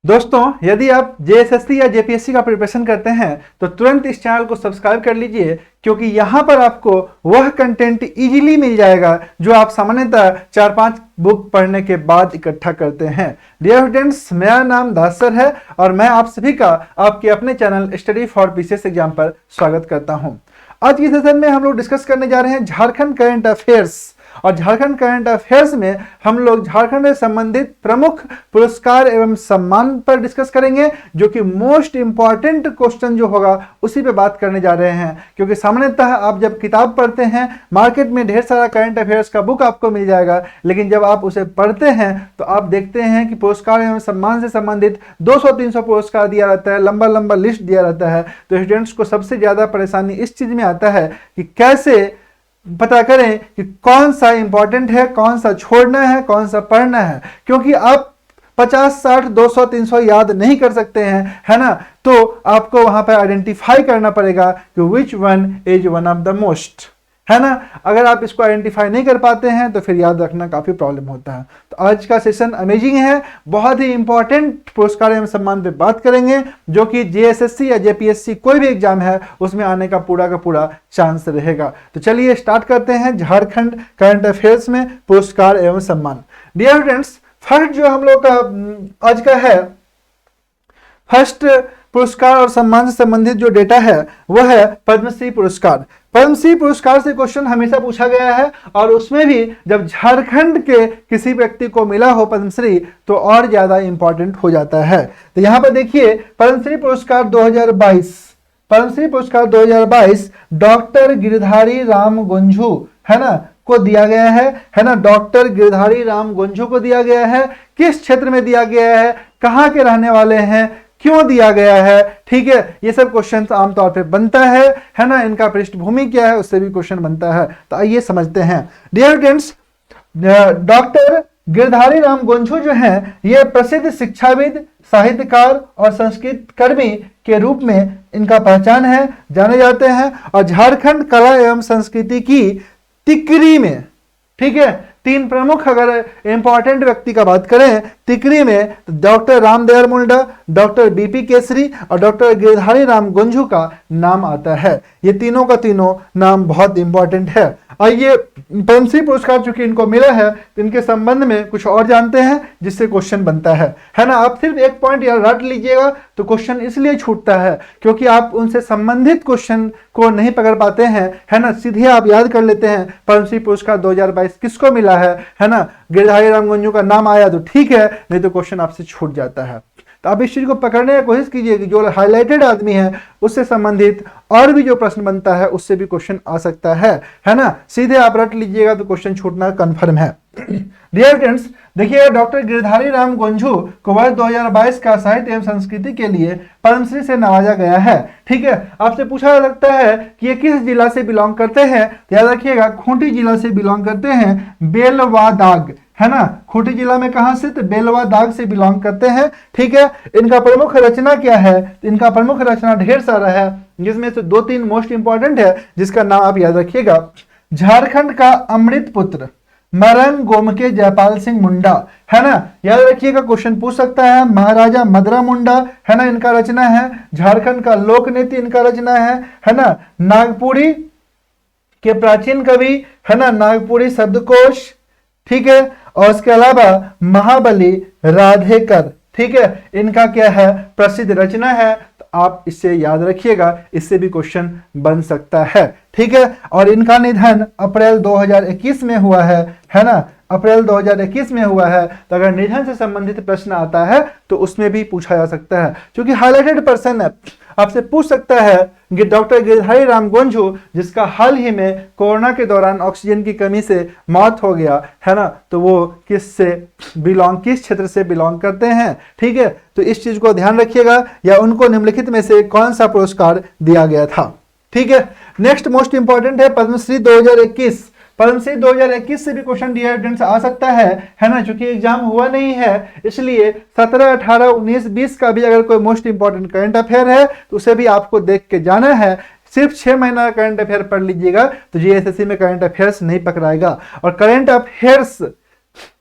दोस्तों, यदि आप जेएसएससी या जेपीएससी का प्रिपरेशन करते हैं तो तुरंत इस चैनल को सब्सक्राइब कर लीजिए, क्योंकि यहाँ पर आपको वह कंटेंट इजीली मिल जाएगा जो आप सामान्यतः 4-5 बुक पढ़ने के बाद इकट्ठा करते हैं। डियर स्टूडेंट्स, मेरा नाम दास सर है और मैं आप सभी का आपके अपने channel study for PCS exam पर स्वागत करता हूँ। आज की सेशन में हम लोग डिस्कस करने जा रहे हैं झारखंड करंट अफेयर्स। और झारखंड करंट अफेयर्स में हम लोग झारखंड से संबंधित प्रमुख पुरस्कार एवं सम्मान पर डिस्कस करेंगे, जो कि मोस्ट इंपॉर्टेंट क्वेश्चन जो होगा उसी पे बात करने जा रहे हैं। क्योंकि सामान्यतः आप जब किताब पढ़ते हैं, मार्केट में ढेर सारा करंट अफेयर्स का बुक आपको मिल जाएगा, लेकिन जब आप उसे पढ़ते हैं तो आप देखते हैं कि पुरस्कार एवं सम्मान से संबंधित 200-300 पुरस्कार दिया रहता है, लंबा लंबा लिस्ट दिया रहता है। तो स्टूडेंट्स को सबसे ज्यादा परेशानी इस चीज में आता है कि कैसे पता करें कि कौन सा इंपॉर्टेंट है, कौन सा छोड़ना है, कौन सा पढ़ना है। क्योंकि आप 50, 60, 200, 300 याद नहीं कर सकते हैं, है ना। तो आपको वहां पर आइडेंटिफाई करना पड़ेगा कि which one is one of the most, है ना। अगर आप इसको आइडेंटिफाई नहीं कर पाते हैं तो फिर याद रखना काफी प्रॉब्लम होता है। तो आज का सेशन अमेजिंग है, बहुत ही इंपॉर्टेंट पुरस्कार एवं सम्मान पे बात करेंगे, जो कि जेएसएससी या जेपीएससी कोई भी एग्जाम है उसमें आने का पूरा चांस रहेगा। तो चलिए स्टार्ट करते हैं झारखंड करंट अफेयर्स में पुरस्कार एवं सम्मान। डियर स्टूडेंट्स, फर्स्ट जो हम लोग का आज का है, फर्स्ट पुरस्कार और सम्मान से संबंधित जो डेटा है वह है पद्मश्री पुरस्कार। पद्मश्री पुरस्कार से क्वेश्चन हमेशा पूछा गया है, और उसमें भी जब झारखंड के किसी व्यक्ति को मिला हो पद्मश्री तो और ज्यादा इंपॉर्टेंट हो जाता है। तो यहाँ पर देखिए, पद्मश्री पुरस्कार 2022, पद्मश्री पुरस्कार 2022 डॉक्टर गिरधारी राम गुंजू, है ना, को दिया गया है ना। डॉक्टर गिरधारी राम गुंजू को दिया गया है। किस क्षेत्र में दिया गया है, कहाँ के रहने वाले हैं, क्यों दिया गया है, ठीक है, ये सब क्वेश्चन आमतौर पे बनता है ना। इनका पृष्ठभूमि क्या है उससे भी क्वेश्चन बनता है। तो आइए समझते हैं। Dear students, doctor Girdhari Ram Gunju जो हैं, ये प्रसिद्ध शिक्षाविद, साहित्यकार और संस्कृत कर्मी के रूप में इनका पहचान है, जाने जाते हैं। और झारखंड कला एवं संस्कृति की तिकरी में, ठीक है, तीन प्रमुख अगर इंपॉर्टेंट व्यक्ति का बात करें तिकरी में, तो doctor Ramdayal Munda, doctor BP Kesari और डॉक्टर गिरधारी राम गुंजू का नाम आता है। ये तीनों का तीनों नाम बहुत इंपॉर्टेंट है। आइए, पद्मश्री पुरस्कार चूंकि इनको मिला है तो इनके संबंध में कुछ और जानते हैं जिससे क्वेश्चन बनता है ना। आप सिर्फ एक पॉइंट याद रट लीजिएगा तो क्वेश्चन इसलिए छूटता है क्योंकि आप उनसे संबंधित क्वेश्चन को नहीं पकड़ पाते हैं, है ना। सीधे आप याद कर लेते हैं पद्मश्री पुरस्कार 2022 किसको मिला है ना। गिरधारी राम गुंजू का नाम आया तो ठीक है, नहीं तो क्वेश्चन आपसे छूट जाता है। तो आप इस चीज को पकड़ने की कोशिश कीजिए कि जो हाईलाइटेड आदमी है उससे संबंधित और भी जो प्रश्न बनता है उससे भी क्वेश्चन आ सकता है ना। सीधे आप रट लीजिएगा तो क्वेश्चन छूटना कंफर्म है। डियर फ्रेंड्स, देखिए, डॉक्टर गिरधारी राम गुंजू को वर्ष 2022 का साहित्य एवं संस्कृति के लिए पद्मश्री से नवाजा गया है, ठीक है। आपसे पूछा जा सकता है कि ये किस जिला से बिलोंग करते हैं, तो याद रखिएगा खूंटी जिला से बिलोंग करते हैं, बेलवादाग, है ना। खूंटी जिला में कहां से, तो बेलवादाग से बिलोंग करते हैं, ठीक है। इनका प्रमुख रचना क्या है, इनका प्रमुख रचना ढेर सारा है, जिसमें से 2-3 मोस्ट इंपॉर्टेंट है जिसका नाम आप याद रखिएगा। झारखंड का अमृत पुत्र मरंग गोमके जयपाल सिंह मुंडा, है ना, याद रखिएगा, क्वेश्चन पूछ सकता है। महाराजा मदरा मुंडा, है ना, इनका रचना है। झारखंड का लोक नीति इनका रचना है ना। नागपुरी के प्राचीन कवि, है ना, नागपुरी शब्दकोश, ठीक है। और इसके अलावा महाबली राधेकर, ठीक है, इनका क्या है, प्रसिद्ध रचना है। तो आप इससे याद रखिएगा, इससे भी क्वेश्चन बन सकता है, ठीक है। और इनका निधन अप्रैल 2021 में हुआ है ना, अप्रैल 2021 में हुआ है। तो अगर निधन से संबंधित प्रश्न आता है तो उसमें भी पूछा जा सकता है, क्योंकि हाईलाइटेड पर्सन है। आपसे पूछ सकता है कि डॉक्टर गिरधारी राम गुंजू, जिसका हाल ही में कोरोना के दौरान ऑक्सीजन की कमी से मौत हो गया, है ना, तो वो किस क्षेत्र से बिलोंग करते हैं, ठीक है। तो इस चीज को ध्यान रखिएगा, या उनको निम्नलिखित में से कौन सा पुरस्कार दिया गया था, ठीक है। नेक्स्ट मोस्ट इंपॉर्टेंट है पद्मश्री 2021। पद्मश्री 2021 से भी क्वेश्चन डियर स्टूडेंट्स आ सकता है ना। चूंकि एग्जाम हुआ नहीं है इसलिए 17, 18, 19, 20 का भी अगर कोई मोस्ट इंपॉर्टेंट करंट अफेयर है तो उसे भी आपको देख के जाना है। सिर्फ 6 महीना करंट अफेयर पढ़ लीजिएगा तो जेएसएससी में करंट अफेयर्स नहीं पकड़ाएगा। और करंट अफेयर्स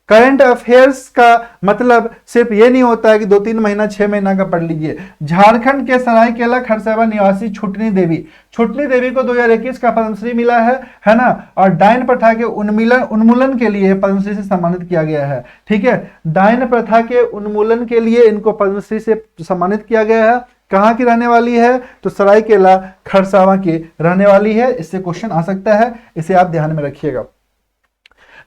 करंट अफेयर्स का मतलब सिर्फ ये नहीं होता है कि 2-3 महीना 6 महीना का पढ़ लीजिए। झारखंड के सरायकेला खरसावां निवासी छुटनी देवी को 2021 का पद्मश्री मिला है ना। और डायन प्रथा के उन्मूलन के लिए पद्मश्री से सम्मानित किया गया है। ठीक है, डायन प्रथा के उन्मूलन के लिए इनको पद्मश्री से सम्मानित किया गया है। कहाँ की रहने वाली है? तो सरायकेला खरसावां की रहने वाली है। इससे क्वेश्चन आ सकता है, इसे आप ध्यान में रखिएगा।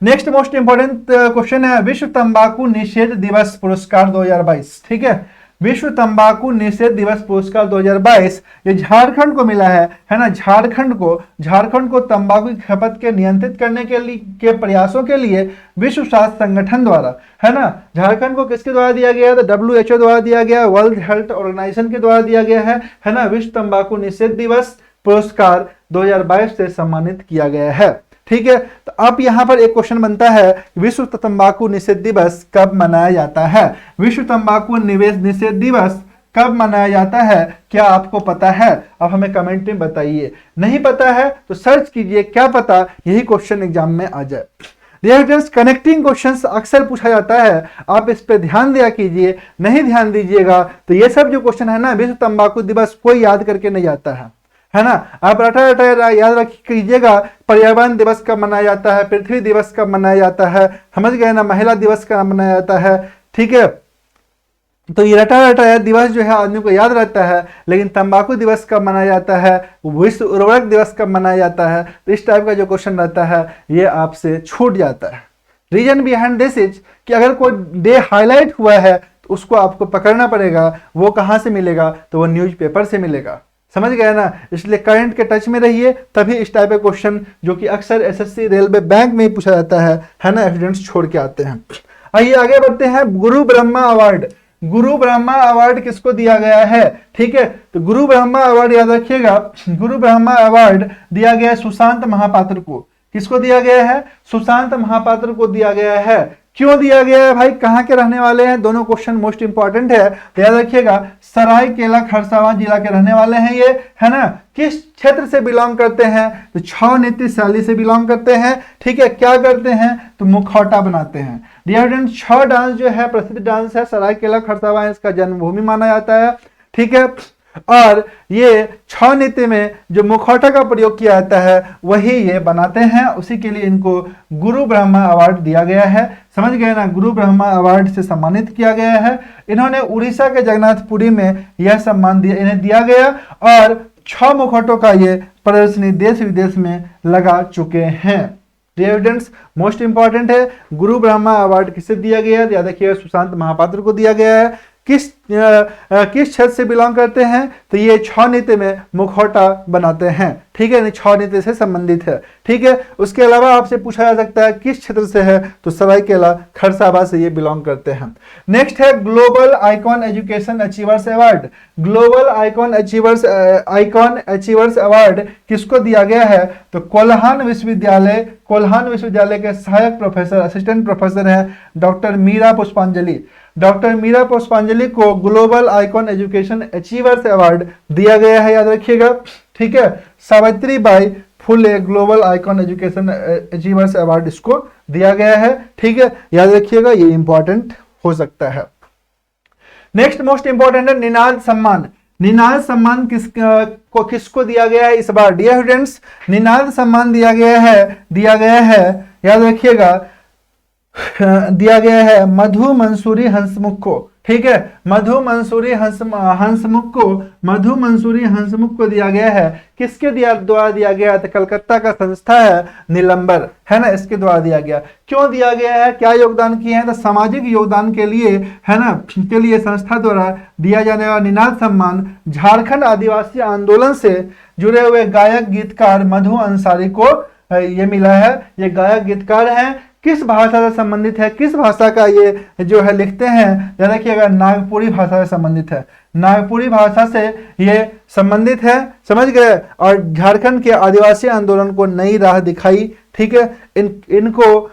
नेक्स्ट मोस्ट इंपोर्टेंट क्वेश्चन है विश्व तंबाकू निषेध दिवस पुरस्कार 2022। ठीक है, विश्व तंबाकू निषेध दिवस पुरस्कार 2022 ये झारखंड को मिला है ना। झारखंड को तंबाकू की खपत के नियंत्रित करने के प्रयासों के लिए विश्व स्वास्थ्य संगठन द्वारा, है ना। झारखंड को किसके द्वारा दिया गया? तो WHO द्वारा दिया गया, वर्ल्ड हेल्थ ऑर्गेनाइजेशन के द्वारा दिया गया है ना। विश्व तंबाकू निषेध दिवस पुरस्कार 2022 से सम्मानित किया गया है। ठीक है, तो अब यहां पर एक क्वेश्चन बनता है, विश्व तंबाकू निषेध दिवस कब मनाया जाता है? विश्व तंबाकू निषेध दिवस कब मनाया जाता है? क्या आपको पता है? अब हमें कमेंट में बताइए। नहीं पता है तो सर्च कीजिए, क्या पता यही क्वेश्चन एग्जाम में आ जाए। रिएक्टेंस कनेक्टिंग क्वेश्चंस अक्सर पूछा जाता है, आप इस पे ध्यान दिया कीजिए। नहीं ध्यान दीजिएगा तो ये सब जो क्वेश्चन है ना, विश्व तंबाकू दिवस कोई याद करके नहीं जाता है ना। आप रटा याद रख कीजिएगा, पर्यावरण दिवस कब मनाया जाता है, पृथ्वी दिवस कब मनाया जाता है, समझ गए ना, महिला दिवस कब मनाया जाता है। ठीक है, तो ये रटा दिवस जो है आदमी को याद रहता है, लेकिन तंबाकू दिवस कब मनाया जाता है, विश्व उर्वरक दिवस कब मनाया जाता है, तो इस टाइप का जो क्वेश्चन रहता है ये आपसे छूट जाता है। रीजन बिहाइंड दिस इज कि अगर कोई डे हाईलाइट हुआ है तो उसको आपको पकड़ना पड़ेगा। वो कहाँ से मिलेगा? तो वो न्यूज़पेपर से मिलेगा। समझ गए ना। इसलिए करंट के टच में रहिए, तभी इस टाइप के क्वेश्चन जो कि अक्सर एसएससी रेलवे बैंक में ही पूछा जाता है ना, स्टूडेंट्स छोड़ के आते हैं। आइए आगे बढ़ते हैं। गुरु ब्रह्मा अवार्ड किसको दिया गया है? ठीक है, तो गुरु ब्रह्मा अवार्ड याद रखिएगा, गुरु ब्रह्मा अवार्ड दिया गया है सुशांत महापात्र को। किसको दिया गया है? सुशांत महापात्र को दिया गया है। क्यों दिया गया है भाई? कहाँ के रहने वाले हैं? दोनों क्वेश्चन मोस्ट इंपॉर्टेंट है, तो याद रखिएगा। सरायकेला खरसावां जिला के रहने वाले हैं ये, है ना। किस क्षेत्र से बिलोंग करते हैं? तो छौ नृत्य शैली से बिलोंग करते हैं। ठीक है, क्या करते हैं? तो मुखौटा बनाते हैं। डियर छौ डांस जो है प्रसिद्ध डांस है, सरायकेला खरसावां इसका जन्मभूमि माना जाता है। ठीक है, और ये छौ नृत्य में जो मुखौटा का प्रयोग किया जाता है वही ये बनाते हैं, उसी के लिए इनको गुरु ब्रह्मा अवार्ड दिया गया है। समझ गए ना, गुरु ब्रह्मा अवार्ड से सम्मानित किया गया है। इन्होंने उड़ीसा के जगन्नाथपुरी में यह सम्मान इन्हें दिया गया, और 6 मुखौटों का ये प्रदर्शनी देश विदेश में लगा चुके हैं। एविडेंस मोस्ट इंपॉर्टेंट है। गुरु ब्रह्मा अवार्ड किसे दिया गया है? याद रखिएगा, सुशांत महापात्र को दिया गया है। किस क्षेत्र से बिलोंग करते हैं? तो ये छौ नृत्य में मुखौटा बनाते हैं। ठीक है, छौ नृत्य से संबंधित है। ठीक है, उसके अलावा आपसे पूछा जा सकता है किस क्षेत्र से है, तो सरायकेला खरसावां से ये बिलोंग करते हैं। नेक्स्ट है global icon education achievers award. Global icon achievers award किसको दिया गया है? तो कोल्हान विश्वविद्यालय के सहायक प्रोफेसर, असिस्टेंट प्रोफेसर है डॉक्टर मीरा पुष्पांजलि। डॉक्टर मीरा पुष्पांजलि को global icon education achievers award दिया गया है, याद रखिएगा। ठीक है, Savitri by Phule global icon education achievers award इसको दिया गया है। ठीक है, याद रखिएगा, ये इंपॉर्टेंट हो सकता है। नेक्स्ट मोस्ट इंपॉर्टेंट है निनाद सम्मान। निनाद सम्मान किसको दिया गया है इस बार? डियर स्टूडेंट्स, निनाद सम्मान दिया गया है, याद रखिएगा, दिया गया है मधु मंसूरी हंसमुख को। ठीक है, मधु मंसूरी हंसमुख को दिया गया है। किसके द्वारा दिया गया है? तो कलकत्ता का संस्था है नीलंबर, है ना, इसके द्वारा दिया गया। क्यों दिया गया है? क्या योगदान किए हैं? तो सामाजिक योगदान के लिए, है ना, के लिए संस्था द्वारा दिया जाने वाला निनाद सम्मान झारखंड आदिवासी आंदोलन से जुड़े हुए गायक गीतकार मधु अंसारी को ये मिला है। ये गायक गीतकार हैं, किस भाषा से संबंधित है? किस भाषा का ये जो है लिखते हैं? याद रखिएगा, नागपुरी भाषा से संबंधित है। नागपुरी भाषा से ये संबंधित है, समझ गए। और झारखंड के आदिवासी आंदोलन को नई राह दिखाई। ठीक है, इनको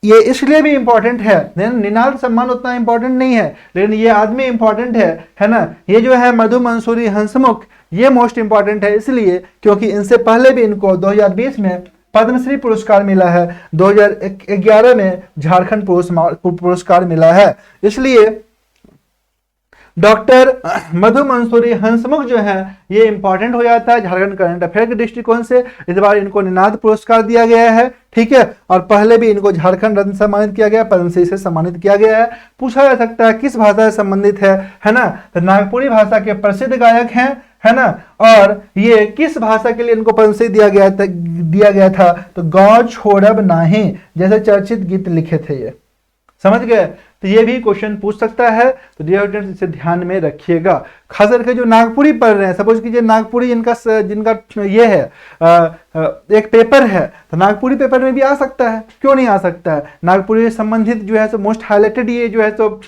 ये इसलिए भी इंपॉर्टेंट है। निनाद सम्मान उतना इंपॉर्टेंट नहीं है, लेकिन ये आदमी इंपॉर्टेंट है ना। ये जो है मधु मंसूरी हंसमुख, ये मोस्ट इंपॉर्टेंट है इसलिए क्योंकि इनसे पहले भी इनको 2020 में पद्मश्री पुरस्कार मिला है, 2011 में झारखंड पुरस्कार मिला है। इसलिए डॉक्टर मधु मंसूरी हंसमुख जो है ये इंपॉर्टेंट हो जाता है झारखंड करंट अफेयर के दृष्टिकोण से। इस बार इनको निनाद पुरस्कार दिया गया है, ठीक है, और पहले भी इनको झारखंड रत्न सम्मानित किया गया, पद्मश्री से सम्मानित किया गया है। पूछा जा सकता है किस भाषा से संबंधित है ना, तो नागपुरी भाषा के प्रसिद्ध गायक हैं, है ना, और ये किस भाषा के लिए इनको पद्मश्री दिया गया था, तो गाँव छोड़ब नाही जैसे चर्चित गीत लिखे थे ये, समझ गए। तो ये भी क्वेश्चन पूछ सकता है, तो डियर स्टूडेंट्स इसे ध्यान में रखिएगा। खास करके जो नागपुरी पढ़ रहे हैं, सपोज कीजिए नागपुरी जिनका ये है एक पेपर है, तो नागपुरी पेपर में भी आ सकता है, क्यों नहीं आ सकता है। नागपुरी से संबंधित जो है सो मोस्ट हाईलाइटेड ये जो है तो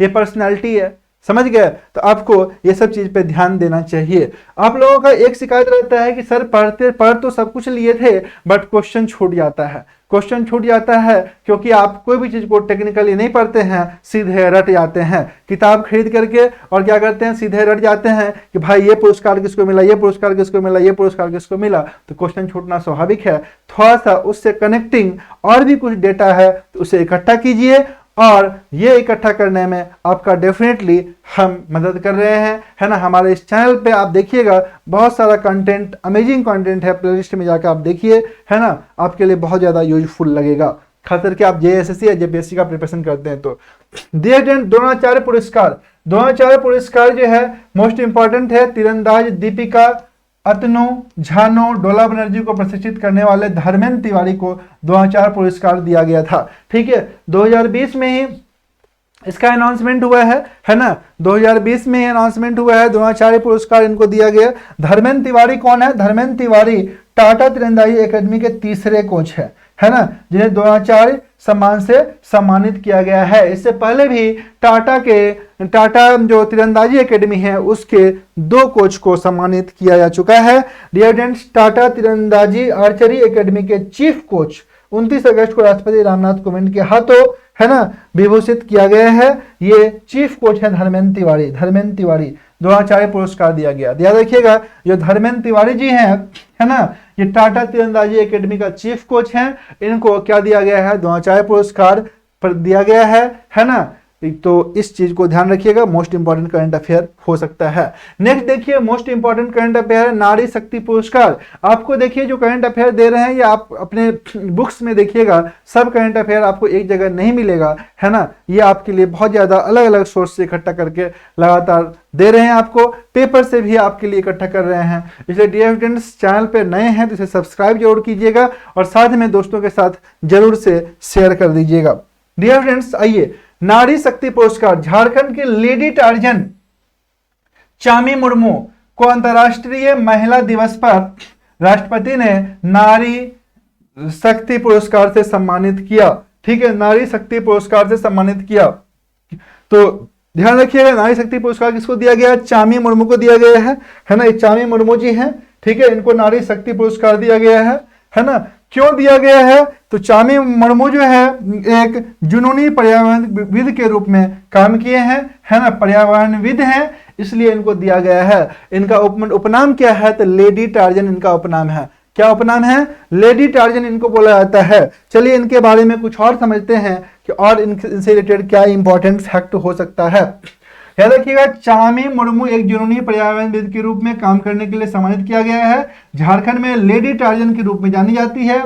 ये पर्सनैलिटी है, समझ गए। तो आपको ये सब चीज पे ध्यान देना चाहिए। आप लोगों का एक शिकायत रहता है कि सर पढ़ तो सब कुछ लिए थे बट क्वेश्चन छूट जाता है क्योंकि आप कोई भी चीज को टेक्निकली नहीं पढ़ते हैं, सीधे रट जाते हैं किताब खरीद करके, और क्या करते हैं सीधे रट जाते हैं कि भाई ये पुरस्कार किसको मिला, ये पुरस्कार किसको मिला, ये पुरस्कार किसको मिला। तो क्वेश्चन छूटना स्वाभाविक है। थोड़ा सा उससे कनेक्टिंग और भी कुछ डेटा है तो उसे इकट्ठा कीजिए, और ये इकट्ठा करने में आपका डेफिनेटली हम मदद कर रहे हैं, है ना। हमारे इस चैनल पे आप देखिएगा बहुत सारा कंटेंट, अमेजिंग कंटेंट है, प्लेलिस्ट में जाकर आप देखिए, है ना, आपके लिए बहुत ज़्यादा यूजफुल लगेगा। खास करके आप जेएसएससी या जेपीएससी का प्रिपरेशन करते हैं तो। द्रोणाचार्य पुरस्कार जो है मोस्ट इंपॉर्टेंट है। तीरंदाज दीपिका अतनु झानो डोला बनर्जी को प्रशिक्षित करने वाले धर्मेंद्र तिवारी को द्रोणाचार्य पुरस्कार दिया गया था, ठीक है। 2020 में ही इसका अनाउंसमेंट हुआ है ना, 2020 में ही अनाउंसमेंट हुआ है, द्रोणाचार्य पुरस्कार इनको दिया गया। धर्मेंद्र तिवारी कौन है? धर्मेंद्र तिवारी टाटा तीरंदाजी एकेडमी के तीसरे कोच है ना, जिन्हें द्रोणाचार्य सम्मान से सम्मानित किया गया है। इससे पहले भी टाटा जो तीरंदाजी एकेडमी है उसके 2 कोच को सम्मानित किया जा चुका है। डियर स्टूडेंट्स, टाटा तीरंदाजी आर्चरी एकेडमी के चीफ कोच 29 अगस्त को राष्ट्रपति रामनाथ कोविंद के हाथों, है ना, विभूषित किया गया है। ये चीफ कोच है धर्मेंद्र तिवारी, द्रोणाचार्य पुरस्कार दिया गया। याद रखिएगा, जो धर्मेंद्र तिवारी जी हैं, है ना, ये टाटा तीरंदाजी एकेडमी का चीफ कोच हैं, इनको क्या दिया गया है? द्रोणाचार्य पुरस्कार पर दिया गया है ना। तो इस चीज को ध्यान रखिएगा, मोस्ट इंपॉर्टेंट करंट अफेयर हो सकता है। नेक्स्ट देखिए, मोस्ट इंपॉर्टेंट करंट अफेयर नारी शक्ति पुरस्कार। आपको देखिए जो करंट अफेयर दे रहे हैं ये आप अपने बुक्स में देखिएगा, सब करंट अफेयर आपको एक जगह नहीं मिलेगा, है ना। ये आपके लिए बहुत ज्यादा अलग अलग सोर्स से इकट्ठा करके लगातार दे रहे हैं, आपको पेपर से भी आपके लिए इकट्ठा कर रहे हैं। इसलिए डियर स्टूडेंट्स, चैनल पे नए हैं तो इसे सब्सक्राइब जरूर कीजिएगा और साथ में दोस्तों के साथ जरूर से शेयर कर दीजिएगा। डियर फ्रेंड्स, आइए नारी शक्ति पुरस्कार। झारखंड के लेडी टार्जन चामी मुर्मू को अंतर्राष्ट्रीय महिला दिवस पर राष्ट्रपति ने नारी शक्ति पुरस्कार से सम्मानित किया, ठीक है, नारी शक्ति पुरस्कार से सम्मानित किया। तो ध्यान रखिएगा, नारी शक्ति पुरस्कार किसको दिया गया? चामी मुर्मू को दिया गया है ना। ये चामी मुर्मू जी हैं, ठीक है, इनको नारी शक्ति पुरस्कार दिया गया है ना। क्यों दिया गया है? तो चामी मुर्मू जो है एक जुनूनी पर्यावरणविद के रूप में काम किए हैं, है ना, पर्यावरणविद हैं, इसलिए इनको दिया गया है। इनका उपनाम क्या है? तो लेडी टार्जन इनका उपनाम है। क्या उपनाम है? लेडी टार्जन इनको बोला जाता है। चलिए इनके बारे में कुछ और समझते हैं कि और इनसे रिलेटेड क्या इंपॉर्टेंट फैक्ट हो सकता है। याद रखिएगा, चामी मुर्मू एक जुनूनी पर्यावरणविद के रूप में काम करने के लिए सम्मानित किया गया है। झारखंड में लेडी टार्जन के रूप में जानी जाती है,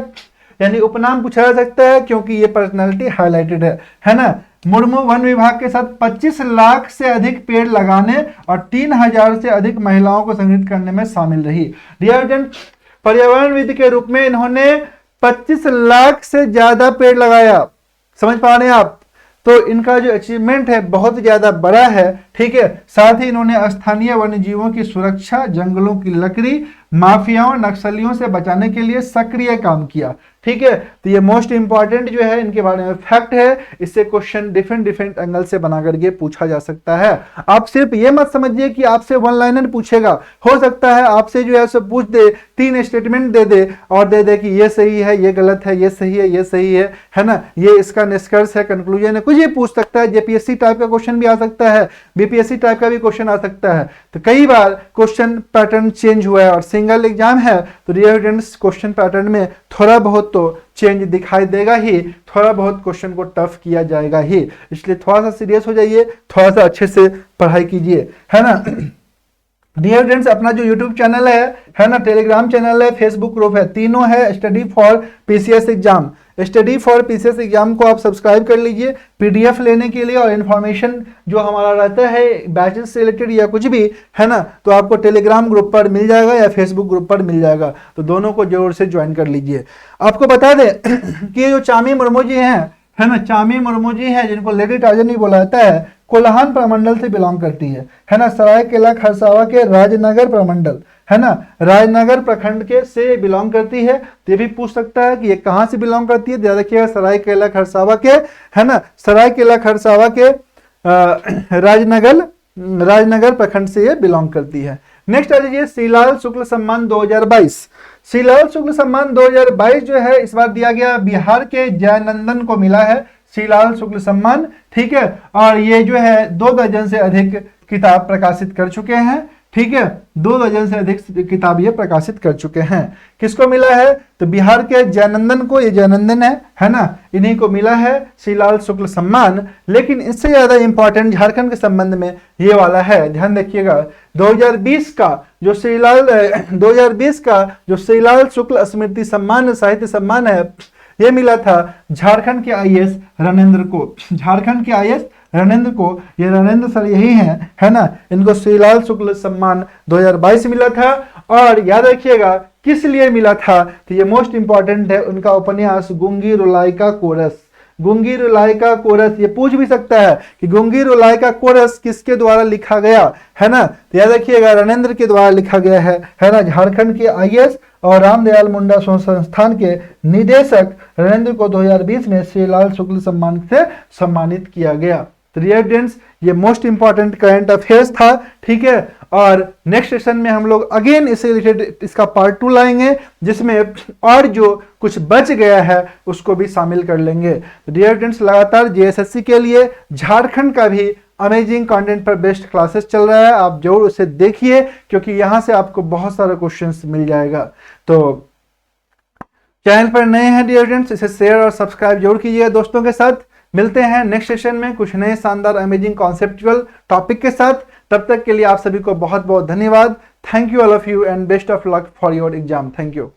यानी उपनाम पूछा जा सकता है क्योंकि ये पर्सनालिटी हाईलाइटेड है ना। मुर्मू वन विभाग के साथ 25 लाख से अधिक पेड़ लगाने और 3000 से अधिक महिलाओं को संगठित करने में शामिल रही। पर्यावरणविद के रूप में इन्होंने 25 लाख से ज्यादा पेड़ लगाया। समझ पा रहे हैं आप? तो इनका जो अचीवमेंट है बहुत ज्यादा बड़ा है, ठीक है। साथ ही इन्होंने स्थानीय वन्य जीवों की सुरक्षा, जंगलों की लकड़ी, माफियाओं, नक्सलियों से बचाने के लिए सक्रिय काम किया, ठीक है। तो ये मोस्ट इंपॉर्टेंट जो है इनके बारे में फैक्ट है। इससे क्वेश्चन डिफरेंट एंगल से बना करके पूछा जा सकता है। आप सिर्फ ये मत समझिए कि आपसे वन लाइनर पूछेगा, हो सकता है आपसे जो है सब पूछ दे, 3 स्टेटमेंट दे दे और दे दे कि ये सही है, ये गलत है, ये सही है, ये सही है ना, ये इसका निष्कर्ष है, कंक्लूजन है, कुछ ये पूछ सकता है। जेपीएससी टाइप का क्वेश्चन भी आ सकता है, बीपीएससी टाइप का भी क्वेश्चन आ सकता है। तो कई बार क्वेश्चन पैटर्न चेंज हुआ है और सिंगल एग्जाम है तो डियर स्टूडेंट्स क्वेश्चन पैटर्न में थोड़ा बहुत तो चेंज दिखाई देगा ही, थोड़ा बहुत क्वेश्चन को टफ किया जाएगा ही, इसलिए थोड़ा सा सीरियस हो जाइए, थोड़ा सा अच्छे से पढ़ाई कीजिए, है ना। डियर फ्रेंड्स अपना जो यूट्यूब चैनल है ना, टेलीग्राम चैनल है, फेसबुक ग्रुप है, तीनों है study for PCS exam. Study for PCS exam को आप सब्सक्राइब कर लीजिए पीडीएफ लेने के लिए, और इन्फॉर्मेशन जो हमारा रहता है बैचेस से रिलेटेड या कुछ भी, है ना, तो आपको टेलीग्राम ग्रुप पर मिल जाएगा या फेसबुक ग्रुप पर मिल जाएगा, तो दोनों को जरूर से ज्वाइन कर लीजिए। आपको बता दें कि ये जो चामी मुर्मू जी हैं, है ना, चामी मुर्मू जी हैं जिनको लेडी टार्जन भी बोला जाता है, कोल्हान प्रमंडल से बिलोंग करती है ना, सरायकेला खरसावा के राजनगर प्रमंडल, है ना, राजनगर प्रखंड के से बिलोंग करती है। तो ये भी पूछ सकता है कि ये कहाँ से बिलोंग करती है, ध्यान रखिएगा सरायकेला खरसावा के, है ना, सरायकेला खरसावा के राजनगर प्रखंड से ये बिलोंग करती है। नेक्स्ट आ जाइए श्रीलाल शुक्ल सम्मान 2022। श्रीलाल शुक्ल सम्मान 2022 जो है इस बार दिया गया बिहार के जयनंदन को मिला है श्रीलाल शुक्ल सम्मान, ठीक है, और ये जो है 2 दर्जन से अधिक किताब प्रकाशित कर चुके हैं, ठीक है, 2 दर्जन से अधिक किताब ये प्रकाशित कर चुके हैं। किसको मिला है, तो बिहार के जयनंदन को, ये जयनंदन है ना, इन्हीं को मिला है श्रीलाल शुक्ल सम्मान। लेकिन इससे ज्यादा इंपॉर्टेंट झारखंड के संबंध में ये वाला है, ध्यान रखिएगा 2020 का जो श्रीलाल शुक्ल स्मृति सम्मान साहित्य सम्मान है, ये मिला था झारखंड के आईएएस रणेंद्र को, झारखंड के आईएएस रणेंद्र को, ये रणेंद्र सर यही हैं, है ना, इनको श्रीलाल शुक्ल सम्मान 2022 मिला था। और याद रखिएगा किस लिए मिला था, तो ये मोस्ट इंपॉर्टेंट है, उनका उपन्यास गुंगी रुलाई का कोरस, गुंगी रुलाई का कोरस। ये पूछ भी सकता है कि गुंगी रुलाई का कोरस किसके द्वारा लिखा गया, है ना, तो याद रखिएगा रणेंद्र के द्वारा लिखा गया है ना। झारखंड के आईएएस और रामदयाल मुंडा संस्थान के निदेशक रणेंद्र को 2020 में श्रीलाल शुक्ल सम्मान से सम्मानित किया गया। तो डियर फ्रेंड्स ये मोस्ट इंपॉर्टेंट करंट अफेयर्स था, ठीक है। और नेक्स्ट सेशन में हम लोग अगेन इससे रिलेटेड इसका पार्ट 2 लाएंगे, जिसमें और जो कुछ बच गया है उसको भी शामिल कर लेंगे। तो डियर फ्रेंड्स लगातार जेएसएससी के लिए झारखंड का भी अमेजिंग कंटेंट पर बेस्ट क्लासेस चल रहा है, आप जरूर उसे देखिए क्योंकि यहां से आपको बहुत सारा क्वेश्चंस मिल जाएगा। तो चैनल पर नए हैं डियर फ्रेंड्स, इसे शेयर और सब्सक्राइब जरूर कीजिएगा दोस्तों के साथ। मिलते हैं नेक्स्ट सेशन में कुछ नए शानदार अमेजिंग कॉन्सेप्चुअल टॉपिक के साथ। तब तक के लिए आप सभी को बहुत बहुत धन्यवाद। Thank you all of you and best of luck for your exam. Thank you.